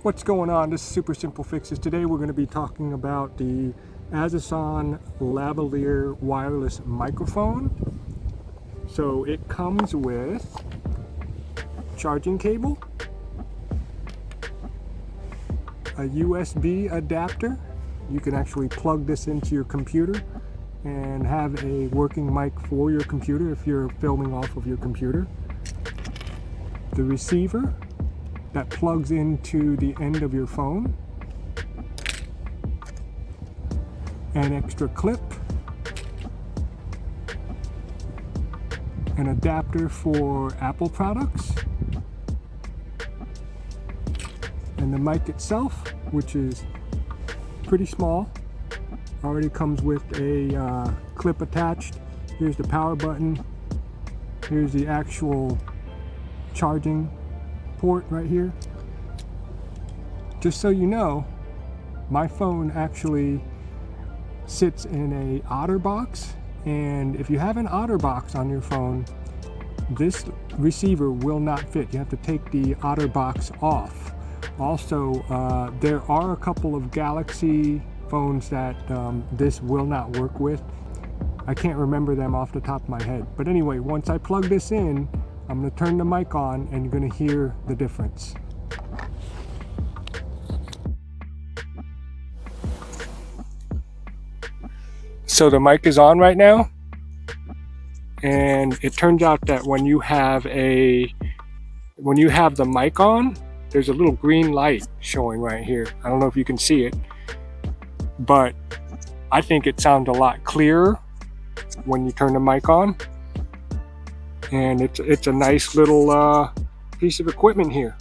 What's going on? This is Super Simple Fixes. Today we're going to be talking about the Aisizon Lavalier wireless microphone. So it comes with charging cable, a USB adapter. You can actually plug this into your computer and have a working mic for your computer if you're filming off of your computer. The receiver that plugs into the end of your phone, an extra clip, an adapter for Apple products, and the mic itself, which is pretty small, already comes with a clip attached. Here's the power button, here's the actual charging port right here. Just so you know, my phone actually sits in a OtterBox, and if you have an OtterBox on your phone, this receiver will not fit. You have to take the OtterBox off. Also, there are a couple of Galaxy phones that this will not work with. I can't remember them off the top of my head. But anyway, once I plug this in, I'm going to turn the mic on and you're going to hear the difference. So the mic is on right now, and it turns out that when you have the mic on, there's a little green light showing right here. I don't know if you can see it, but I think it sounds a lot clearer when you turn the mic on. And it's a nice little piece of equipment here.